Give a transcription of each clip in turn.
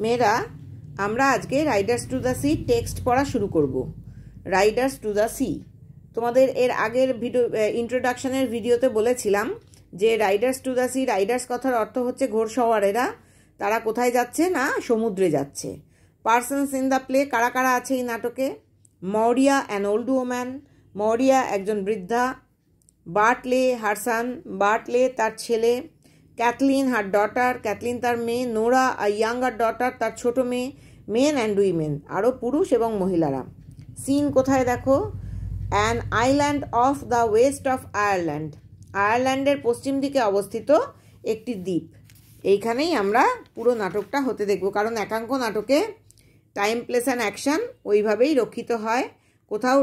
মেয়েরা আমরা আজকে Riders to the sea text পড়া শুরু করব। রাইডার্স টু দ্য সি, তোমাদের এর আগের ইন্ট্রোডাকশনের ভিডিওতে বলেছিলাম যে Riders to the sea, Riders কথার অর্থ হচ্ছে ঘোড়সওয়ারেরা। তারা কোথায় যাচ্ছে না, সমুদ্রে যাচ্ছে। পার্সনস ইন দ্য প্লে, কারা কারা আছে এই নাটকে? মরিয়া অ্যান ওল্ড ওম্যান, মরিয়া একজন বৃদ্ধা। বার্টলে হার সান, বার্টলে তার ছেলে। ক্যাথলিন হার ডটার, ক্যাথলিন তার মেয়ে। নোরা আ ইয়াঙ্গার ডটার, তার ছোট মেয়ে। মেন অ্যান্ড উইমেন, আরও পুরুষ এবং মহিলারা। সিন কোথায় দেখো? An island of the West of Ireland, আয়ারল্যান্ডের পশ্চিম দিকে অবস্থিত একটি দ্বীপ। এইখানেই আমরা পুরো নাটকটা হতে দেখব, কারণ একাঙ্ক নাটকে টাইম, প্লেস অ্যান্ড অ্যাকশান ওইভাবেই রক্ষিত হয়। কোথাও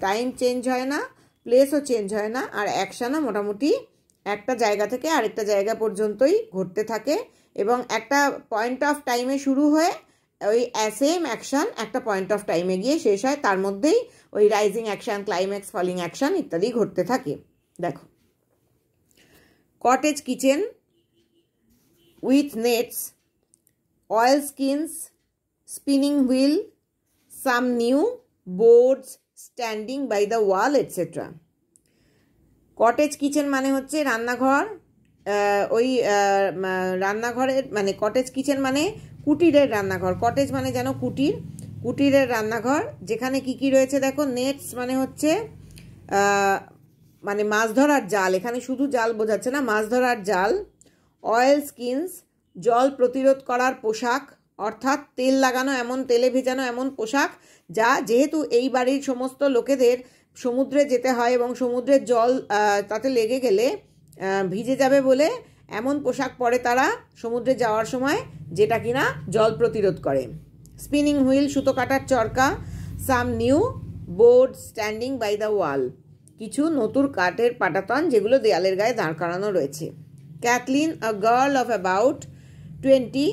টাইম চেঞ্জ হয় না, প্লেসও চেঞ্জ হয় না, আর অ্যাকশানও মোটামুটি একটা জায়গা থেকে আরেকটা জায়গা পর্যন্তই ঘটতে থাকে এবং একটা পয়েন্ট অফ টাইমে শুরু হয়ে ওই সেম অ্যাকশান একটা পয়েন্ট অফ টাইমে গিয়ে শেষ হয়। তার মধ্যেই ওই rising action, climax, falling action ইত্যাদি ঘটতে থাকে। দেখো, cottage kitchen with nets, oil skins, spinning wheel, some new boards standing by the wall, etcetera. Cottage kitchen মানে হচ্ছে রান্নাঘর। ওই রান্নাঘরের মানে কটেজ কিচেন মানে কুটিরের রান্নাঘর। কটেজ মানে যেন কুটির, কুটিরের রান্নাঘর। যেখানে কি কি রয়েছে দেখো। নেটস মানে হচ্ছে মানে মাছ ধরার জাল, এখানে শুধু জাল বোঝাচ্ছে না, মাছ ধরার জাল। অয়েল স্কিনস, জল প্রতিরোধ করার পোশাক, অর্থাৎ তেল লাগানো এমন, তেলে ভেজানো এমন পোশাক যা, যেহেতু এই বাড়ির সমস্ত লোকেদের সমুদ্রে যেতে হয় এবং সমুদ্রের জল তাতে লেগে গেলে ভিজে যাবে বলে এমন পোশাক পরে তারা সমুদ্রে যাওয়ার সময়, যেটা কিনা জল প্রতিরোধ করে। স্পিনিং হুইল, সুতো কাটার চরকা। Some new board standing by the wall, কিছু নতুন কাঠের পাটাতন যেগুলো দেয়ালের গায়ে দাঁড় করানো রয়েছে। Cathleen, a girl of about 20,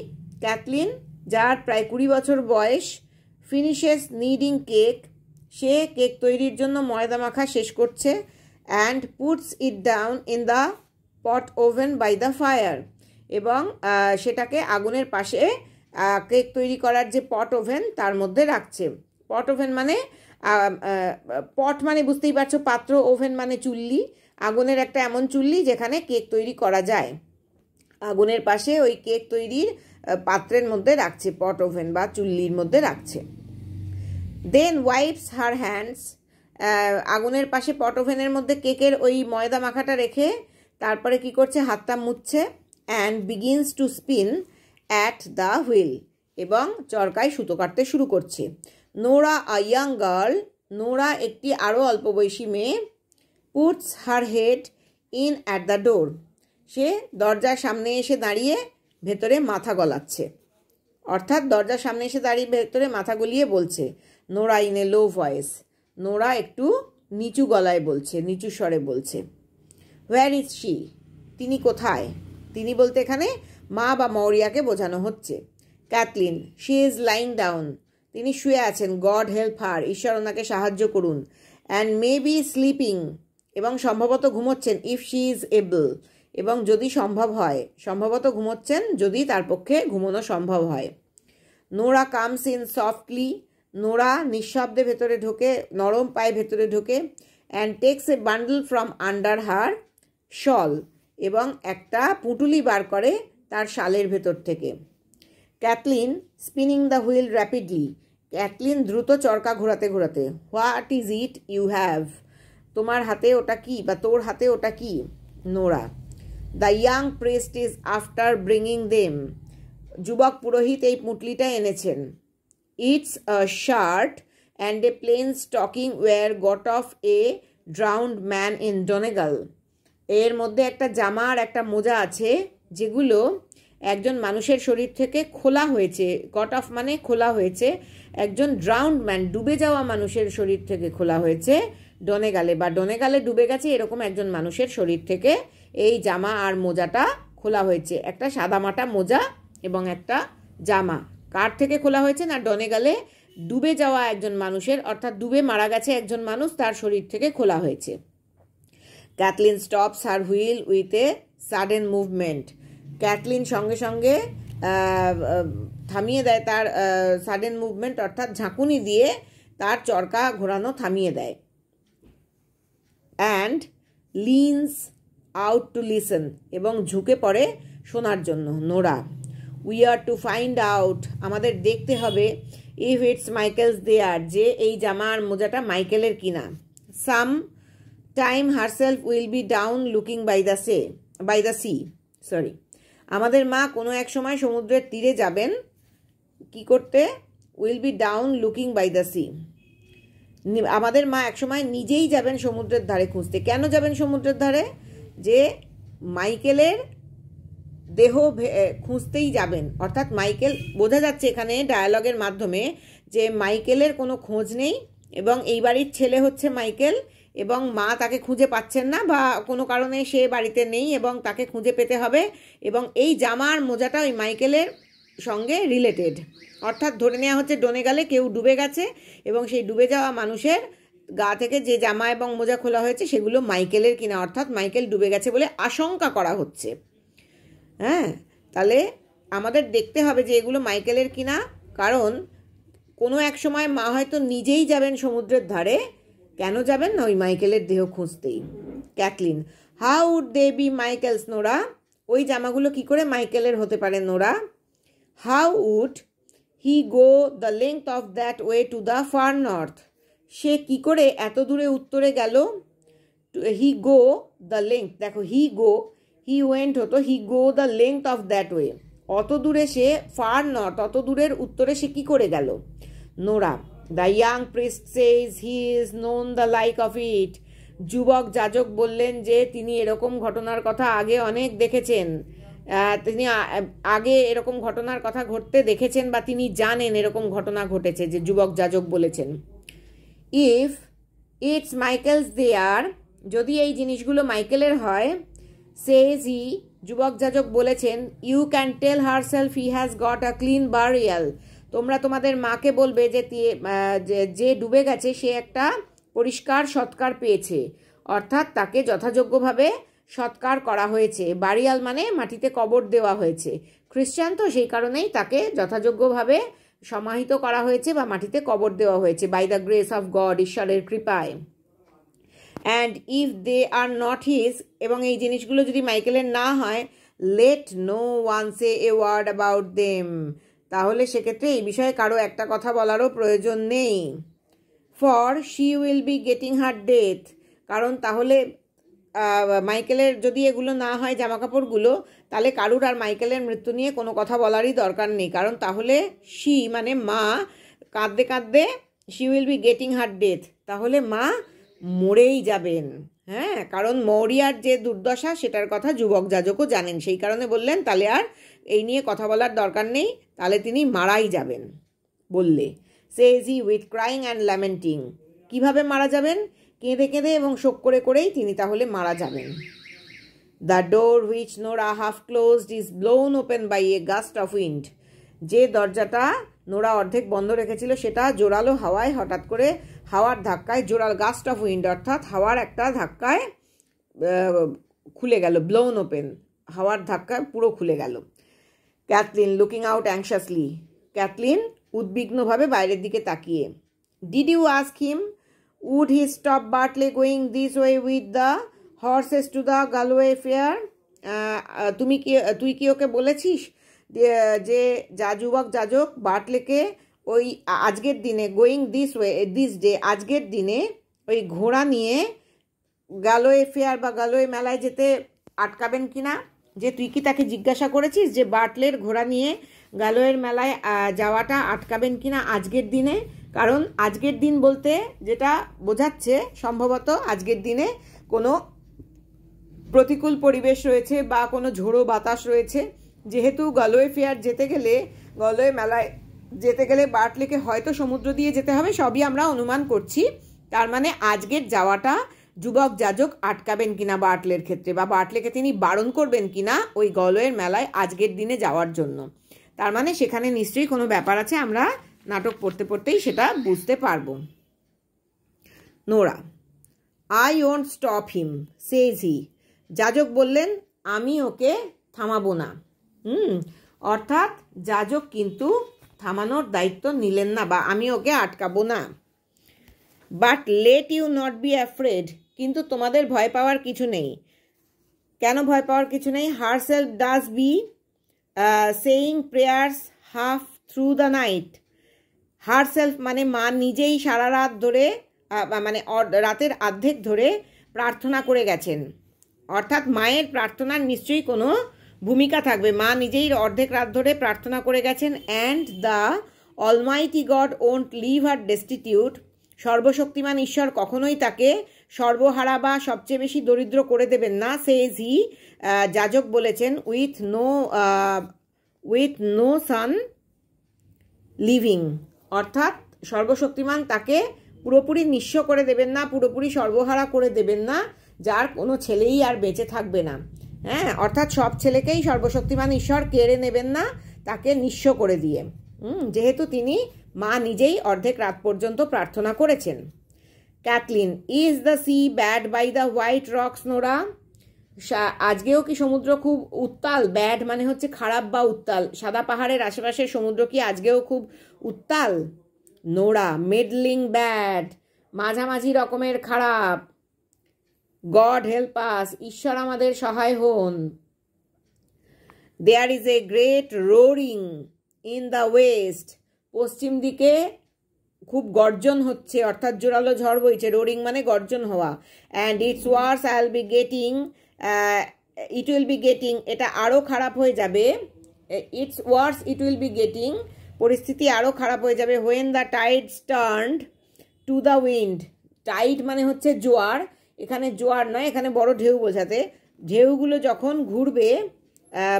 Cathleen যার প্রায় 20 বছর বয়স। ফিনিশেস নিডিং কেক, সে কেক তৈরির জন্য ময়দা মাখা শেষ করছে। And puts it down in the pot oven by the fire, এবং সেটাকে আগুনের পাশে কেক তৈরি করার যে পট ওভেন তার মধ্যে রাখছে। পট ওভেন মানে পট মানে বুঝতেই পারছো পাত্র, ওভেন মানে চুল্লি। আগুনের একটা এমন চুল্লি যেখানে কেক তৈরি করা যায়। আগুনের পাশে ওই কেক তৈরির পাত্রের মধ্যে রাখছে, পট ওভেন বা চুল্লির মধ্যে রাখছে। দেন ওয়াইপস হার হ্যান্ডস, আগুনের পাশে পট ওভেনের মধ্যে কেকের ওই ময়দা মাখাটা রেখে তারপরে কি করছে, হাতটা মুছছে। And begins to spin at the wheel, এবং চরকায় সুতো কাটতে শুরু করছে। Nora a young girl, Nora একটি আরও অল্প বয়সী মেয়ে। Puts her head in at the door, সে দরজার সামনে এসে দাঁড়িয়ে ভেতরে মাথা গলাচ্ছে, অর্থাৎ দরজার সামনে এসে দাঁড়িয়ে ভেতরে মাথা গলিয়ে বলছে। Nora in a low voice, Nora একটু নিচু গলায় বলছে, নিচু স্বরে বলছে। হোয়ার ইজ শি, তিনি কোথায়? তিনি বলতে এখানে মা বা মৌরিয়াকে বোঝানো হচ্ছে। Cathleen, she is lying down, তিনি শুয়ে আছেন। গড হেল্প হার, ঈশ্বর ওনাকে সাহায্য করুন। অ্যান্ড মে বি স্লিপিং, এবং সম্ভবত ঘুমোচ্ছেন। ইফ শি ইজ এবল, এবং যদি সম্ভব হয়, সম্ভবত ঘুমোচ্ছেন যদি তার পক্ষে ঘুমোনো সম্ভব হয়। Nora comes in softly, Nora নিঃশব্দে ভেতরে ঢোকে, নরম পায়ে ভেতরে ঢোকে। And takes a bundle from under her shawl, এবং একটা পুঁটুলি বার করে তার শালের ভেতর থেকে। Cathleen spinning the wheel rapidly, Cathleen দ্রুত চরকা ঘোরাতে ঘোরাতে। What is it you have, তোমার হাতে ওটা কি বা তোর হাতে ওটা কি? Nora, the young priest is after bringing them, যুবক পুরোহিত এই পুঁটলিটা এনেছেন। It's a shirt and a plain stocking were got off a drowned man in Donegal, এর মধ্যে একটা জামা আর একটা মোজা আছে যেগুলো একজন মানুষের শরীর থেকে খোলা হয়েছে। গট অফ মানে খোলা হয়েছে, একজন ড্রাউন্ড ম্যান ডুবে যাওয়া মানুষের শরীর থেকে খোলা হয়েছে। ডনেগালে বা ডনেগালে ডুবে গেছে এরকম একজন মানুষের শরীর থেকে এই জামা আর মোজাটা খোলা হয়েছে। একটা সাদামাটা মোজা এবং একটা জামা কার থেকে খোলা হয়েছে না, ডনেগালে ডুবে যাওয়া একজন মানুষের, অর্থাৎ ডুবে মারা গেছে একজন মানুষ, তার শরীর থেকে খোলা হয়েছে। Cathleen stops her wheel with a sudden movement, Cathleen সঙ্গে সঙ্গে থামিয়ে দেয়, তার সাডেন মুভমেন্ট অর্থাৎ ঝাঁকুনি দিয়ে তার চরকা ঘোরানো থামিয়ে দেয়। অ্যান্ড লিনস আউট টু লিসেন, এবং ঝুঁকে পড়ে শোনার জন্য। Nora, we are to find out, আমাদের দেখতে হবে, ইফ ইটস মাইকেলস দেয়ার, যে এই জামা আর মোজাটা মাইকেলের কিনা। Some time herself will be down looking by the sea, sorry, আমাদের মা কোনো এক সময় সমুদ্রের তীরে যাবেন, কি করতে? Will be down looking by the sea, আমাদের মা একসময় নিজেই যাবেন সমুদ্রের ধারে খুঁজতে। কেন যাবেন সমুদ্রের ধারে? যে মাইকেলের দেহ খুঁজতেই যাবেন, অর্থাৎ মাইকেল, বোঝা যাচ্ছে এখানে ডায়ালগের মাধ্যমে যে মাইকেলের কোনো খোঁজ নেই, এবং এই বাড়ির ছেলে হচ্ছে মাইকেল, এবং মা তাকে খুঁজে পাচ্ছেন না, বা কোনো কারণে সে বাড়িতে নেই এবং তাকে খুঁজে পেতে হবে, এবং এই জামা আর মোজাটা ওই মাইকেলের সঙ্গে রিলেটেড। অর্থাৎ ধরে নেওয়া হচ্ছে ডোনে গেলে কেউ ডুবে গেছে, এবং সেই ডুবে যাওয়া মানুষের গা থেকে যে জামা এবং মোজা খোলা হয়েছে সেগুলো মাইকেলের কিনা, অর্থাৎ মাইকেল ডুবে গেছে বলে আশঙ্কা করা হচ্ছে। হ্যাঁ, তাহলে আমাদের দেখতে হবে যে এগুলো মাইকেলের কিনা, কারণ কোনো এক সময় মা হয়তো নিজেই যাবেন সমুদ্রের ধারে। কেন যাবেন না? ওই মাইকেলের দেহ খুঁজতেই। Cathleen, how would they be Michael's Nora, ওই জামাগুলো কি করে মাইকেলের হতে পারে Nora? How would he go the length of that way to the far north, সে কি করে এত দূরে উত্তরে গেল? হি গো দ্য লেংথ, দেখো হি ওয়েন্ট হতো, he go the length of that way, অত দূরে সে, ফার নর্থ অত দূরের উত্তরে সে কি করে গেল? Nora, the young priest Sage he is known the like of it, যুবক যাজক বললেন যে তিনি এরকম ঘটনার কথা আগে অনেক দেখেছেন, তিনি আগে এরকম ঘটনার কথা ঘটতে দেখেছেন, বা তিনি জানেন এরকম ঘটনা ঘটেছে, যে যুবক যাজক বলেছেন। ইফ ইটস মাইকেলস দেয়ার, যদি এই জিনিসগুলো মাইকেলের হয়, সেজ হি, যুবক যাজক বলেছেন, you can tell herself he has got a clean burial, তোমরা তোমাদের মাকে বলবে যে ডুবে গেছে সে একটা পরিষ্কার সৎকার পেয়েছে, অর্থাৎ তাকে যথাযোগ্যভাবে সৎকার করা হয়েছে। বারিয়াল মানে মাটিতে কবর দেওয়া হয়েছে, খ্রিস্টান তো সেই কারণেই তাকে যথাযোগ্যভাবে সমাহিত করা হয়েছে বা মাটিতে কবর দেওয়া হয়েছে, by the grace of God, ঈশ্বরের কৃপায়। And if they are not his, এবং এই জিনিসগুলো যদি মাইকেলের না হয়, let no one say a word about them, তাহলে সেক্ষেত্রে এই বিষয়ে কারো একটা কথা বলারও প্রয়োজন নেই। For she will be getting her death, কারণ তাহলে মাইকেলের যদি এগুলো না হয় জামাকাপড়গুলো, তাহলে কারুর আর মাইকেলের মৃত্যু নিয়ে কোনো কথা বলারই দরকার নেই, কারণ তাহলে শি মানে মা কাঁদতে কাঁদতে, she will be getting her death, তাহলে মা মরেই যাবেন। হ্যাঁ, কারণ মরিয়ার যে দুর্দশা সেটার কথা যুবক যাজকও জানেন, সেই কারণে বললেন তাহলে আর এই নিয়ে কথা বলার দরকার নেই, তাহলে তিনি মারাই যাবেন বললে। Says he with crying and lamenting, কীভাবে মারা যাবেন? কেঁদে কেঁদে এবং শোক করে করেই তিনি তাহলে মারা যাবেন। The door which Nora half closed is blown open by a gust of wind, যে দরজাটা নোরা অর্ধেক বন্ধ রেখেছিল সেটা জোরালো হাওয়ায়, হঠাৎ করে হাওয়ার ধাক্কায়, জোরাল গাস্ট অফ উইন্ড অর্থাৎ হাওয়ার একটা ধাক্কায় খুলে গেল, ব্লোন ওপেন, হাওয়ার ধাক্কায় পুরো খুলে গেল। Cathleen looking out anxiously, Cathleen উদ্বিগ্নভাবে বাইরের দিকে তাকিয়ে। Did you ask him would he stop Bartley going this way with the horses to the Galway fair, তুই কি ওকে বলেছিস যে যুবক যাজক বার্টলেকে ওই আজকের দিনে, গোয়িং দিস ডে আজকের দিনে ওই ঘোড়া নিয়ে গালওয়ে ফেয়ার বা গালওয়ে মেলায় যেতে আটকাবেন কিনা, যে তুই কি তাকে জিজ্ঞাসা করেছিস যে বার্টলের ঘোড়া নিয়ে গালওয়ের মেলায় যাওয়াটা আটকাবেন কিনা আজকের দিনে? কারণ আজকের দিন বলতে যেটা বোঝাচ্ছে সম্ভবত আজকের দিনে কোনো প্রতিকূল পরিবেশ রয়েছে বা কোনো ঝোড়ো বাতাস রয়েছে, যেহেতু গালওয়ে ফেয়ার যেতে গেলে, গালওয়ে মেলায় যেতে গেলে বার্টলেকে হয়তো সমুদ্র দিয়ে যেতে হবে, সবই আমরা অনুমান করছি। তার মানে আজকের যাওয়াটা যুবক যাজক আটকাবেন কিনা বার্টলের ক্ষেত্রে, বা বার্টলেকে তিনি বারণ করবেন কিনা ওই গালওয়ের মেলায় আজকের দিনে যাওয়ার জন্য। তার মানে সেখানে নিশ্চয়ই কোনো ব্যাপার আছে, আমরা নাটক পড়তে পড়তেই সেটা বুঝতে পারবো। Nora, I won't stop him says he, যাজক বললেন আমি ওকে থামাবো না। অর্থাৎ যাজক কিন্তু থামানোর দায়িত্ব নিলেন না, বা আমি ওকে আটকাবো না। But let you not be afraid, কিন্তু তোমাদের ভয় পাওয়ার কিছু নেই। কেন ভয় পাওয়ার কিছু নেই? Herself does be saying prayers half through the night. Herself মানে মা নিজেই সারা রাত ধরে মানে রাতের অর্ধেক ধরে প্রার্থনা করে গেছেন, অর্থাৎ মায়ের প্রার্থনার নিশ্চয়ই কোনো ভূমিকা থাকবে। মা নিজেই অর্ধেক রাত ধরে প্রার্থনা করে গেছেন। And the Almighty God won't leave her destitute, সর্বশক্তিমান ঈশ্বর কখনোই তাকে সর্বহারা বা সবচেয়ে বেশি দরিদ্র করে দেবেন না। সেজ হি, যাজক বলেছেন, উইথ নো সান লিভিং, অর্থাৎ সর্বশক্তিমান তাকে পুরোপুরি নিঃস্ব করে দেবেন না, পুরোপুরি সর্বহারা করে দেবেন না, যার কোনো ছেলেই আর বেঁচে থাকবে না। হ্যাঁ, অর্থাৎ সব ছেলেকেই সর্বশক্তিমান ঈশ্বর কেড়ে নেবেন না, তাকে নিঃস্ব করে দিয়ে, যেহেতু তিনি মা নিজেই অর্ধেক রাত পর্যন্ত প্রার্থনা করেছেন। Cathleen, is the sea bad by the White Rocks Nora? আজকেও কি সমুদ্র খুব উত্তাল? ব্যাড মানে হচ্ছে খারাপ বা উত্তাল। সাদা পাহাড়ের আশেপাশের সমুদ্র কি আজকেও খুব উত্তাল? নোরা, মিডলিং ব্যাড, মাঝামাঝি রকমের খারাপ। গড হেল্প আস, ঈশ্বর আমাদের সহায় হন। There is a great roaring in the west, পশ্চিম দিকে খুব গর্জন হচ্ছে, অর্থাৎ জোরালো ঝড় বইছে। রোরিং মানে গর্জন হওয়া। And it's worse I'll be getting, it will be getting, এটা আরও খারাপ হয়ে যাবে। It's worse it will be getting, পরিস্থিতি আরও খারাপ হয়ে যাবে। When the tides turned to the wind, tide মানে হচ্ছে জোয়ার, এখানে জোয়ার নয়, এখানে বড় ঢেউ বোঝাতে। ঢেউগুলো যখন ঘুরবে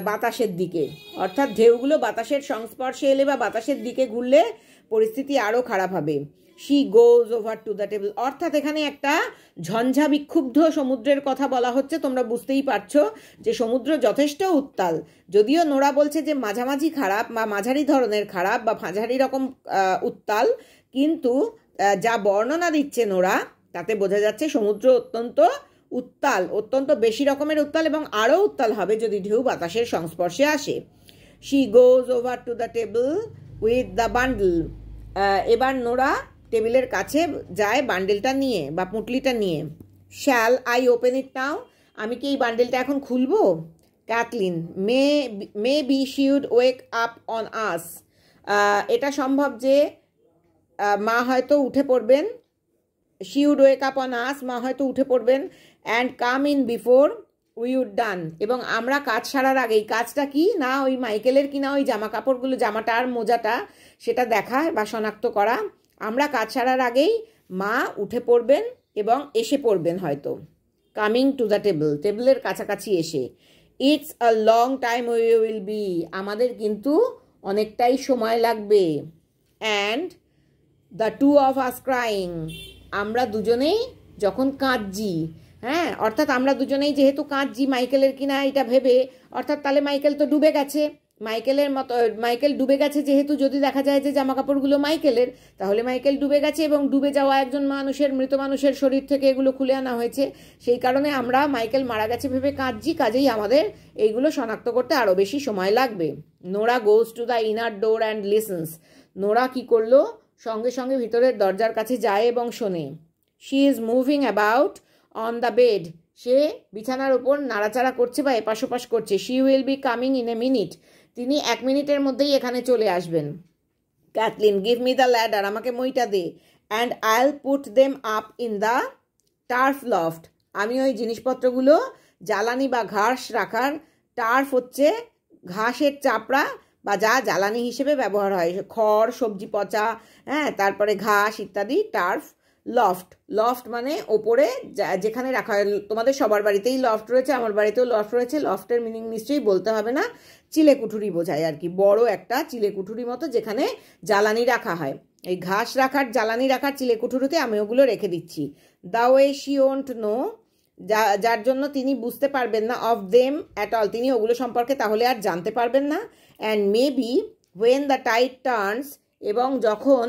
বাতাসের দিকে, অর্থাৎ ঢেউগুলো বাতাসের সংস্পর্শে এলে বা বাতাসের দিকে ঘুরলে পরিস্থিতি আরও খারাপ হবে। She goes over to the table, অর্থাৎ এখানে একটা ঝঞ্ঝা বিক্ষুব্ধ সমুদ্রের কথা বলা হচ্ছে। তোমরা বুঝতেই পারছো যে সমুদ্র যথেষ্ট উত্তাল। যদিও নোরা বলছে যে মাঝামাঝি খারাপ বা মাঝারি ধরনের খারাপ বা মাঝারি রকম উত্তাল, কিন্তু যা বর্ণনা দিচ্ছে নোরা তাতে বোঝা যাচ্ছে সমুদ্র অত্যন্ত উত্তাল, অত্যন্ত বেশি রকমের উত্তাল, এবং আরও উত্তাল হবে যদি ঢেউ বাতাসের সংস্পর্শে আসে। She goes over to the table with the bundle, এবার নোরা টেবিলের কাছে যায় বান্ডেলটা নিয়ে বা পুঁটলিটা নিয়ে। Shall I open it now, আমি কি এই বান্ডেলটা এখন খুলবো? Cathleen, maybe she would wake up on us, এটা সম্ভব যে মা হয়তো উঠে পড়বেন। She would wake up on us, মা হয়তো উঠে পড়বেন। And come in before we would done, এবং আমরা কাজ সারার আগেই, কাজটা কি না ওই মাইকেলের কিনা ওই জামা কাপড়গুলো, জামাটা আর মোজাটা সেটা দেখা বা শনাক্ত করা, আমরা কাজ সারার আগেই মা উঠে পড়বেন এবং এসে পড়বেন হয়তো। কামিং টু দ্য টেবল, টেবিলের কাছাকাছি এসে। It's a long time we will be, আমাদের কিন্তু অনেকটাই সময় লাগবে। And the two of us crying, আমরা দুজনেই যখন কাঁদছি, হ্যাঁ, অর্থাৎ আমরা দুজনেই যেহেতু কাঁদছি মাইকেলের কিনা এটা ভেবে, অর্থাৎ তাহলে মাইকেল তো ডুবে গেছে, মাইকেল ডুবে গেছে যেহেতু, যদি দেখা যায় যে জামা কাপড়গুলো মাইকেলের, তাহলে মাইকেল ডুবে গেছে এবং ডুবে যাওয়া একজন মানুষের, মৃত মানুষের শরীর থেকে এগুলো খুলে আনা হয়েছে। সেই কারণে আমরা মাইকেল মারা গেছে ভেবে কাঁদছি, কাজেই আমাদের এইগুলো শনাক্ত করতে আরও বেশি সময় লাগবে। Nora goes to the inner door and listen, Nora কি করলো? সঙ্গে সঙ্গে ভিতরের দরজার কাছে যায় এবং শোনে। She is moving about on the bed, সে বিছানার উপর নাড়াচাড়া করছে বা এপাশ ওপাশ করছে। She will be coming in a minute, তিনি 1 মিনিটের মধ্যেই এখানে চলে আসবেন। Cathleen, give me the ladder, আমাকে মইটা দে। And I'll put them up in the turf loft, আমি ওই জিনিসপত্রগুলো জ্বালানি বা ঘাস রাখার, টার্ফ হচ্ছে ঘাসের চাপড়া বা যা জ্বালানি হিসেবে ব্যবহার হয়, খড়, সবজি পচা, হ্যাঁ, তারপরে ঘাস ইত্যাদি, টার্ফ। লফট, লফট মানে ওপরে যেখানে রাখা হয়। তোমাদের সবার বাড়িতেই লফট রয়েছে, আমার বাড়িতেও লফট রয়েছে। লফটের মিনিং নিশ্চয়ই বলতে হবে না, চিলেকুঠুরি বোঝায় আর কি, বড় একটা চিলেকুঠুরি মতো যেখানে জ্বালানি রাখা হয়। এই ঘাস রাখার, জ্বালানি রাখার চিলেকুঠুরিতে আমি ওগুলো রেখে দিচ্ছি। The way she won't know, যার জন্য তিনি বুঝতে পারবেন না। অফ দেম অ্যাট অল, তিনি ওগুলো সম্পর্কে তাহলে আর জানতে পারবেন না। And maybe when the tide turns, এবং যখন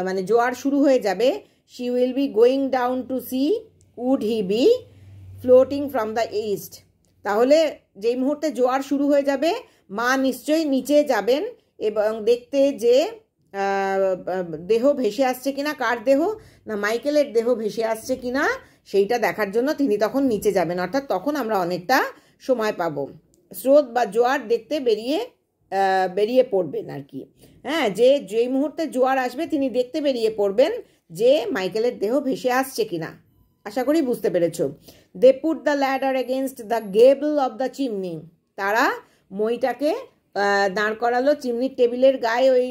মানে জোয়ার শুরু হয়ে যাবে, she will be going down to sea would he be floating from the east, তাহলে যেই মুহূর্তে জোয়ার শুরু হয়ে যাবে মা নিশ্চয়ই নিচে যাবেন এবং দেখতে যে দেহ ভেসে আসছে কিনা, কার দেহ না মাইকেলের দেহ ভেসে আসছে কিনা সেইটা দেখার জন্য তিনি তখন নিচে যাবেন, অর্থাৎ তখন আমরা অনেকটা সময় পাবো। স্রোত বা জোয়ার দেখতে বেরিয়ে পড়বেন আর কি। হ্যাঁ, যেই মুহূর্তে জোয়ার আসবে তিনি দেখতে বেরিয়ে পড়বেন যে মাইকেলের দেহ ভেসে আসছে কিনা। আশা করি বুঝতে পেরেছ। They put the ladder against the gable of the chimney, তারা মইটাকে দাঁড় করালো চিমনির টেবিলের গায়ে, ওই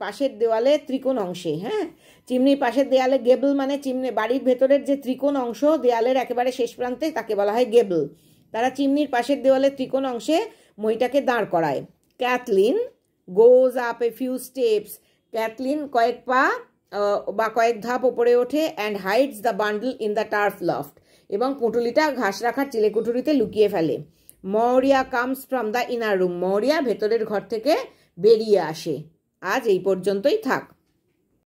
পাশের দেওয়ালে ত্রিকোণ অংশে। হ্যাঁ, চিমনির পাশের দেয়ালে, গেবল মানে চিমনি বাড়ির ভেতরের যে ত্রিকোণ অংশ দেয়ালের একেবারে শেষ প্রান্তে তাকে বলা হয় গেবল। তারা চিমনির পাশের দেওয়ালে ত্রিকোণ অংশে মইটাকে দাঁড় করায়। Kathleen goes up a few steps, Kathleen কয়েক পা বা কয়েক ধাপ ওপরে ওঠে, and hides the bundle in the turf loft, এবং পুঁটুলিটা ঘাস রাখার চিলেকুঠুরিতে লুকিয়ে ফেলে। Maurya comes from the inner room, Maurya ভেতরের ঘর থেকে বেরিয়ে আসে। আজ এই পর্যন্তই থাক।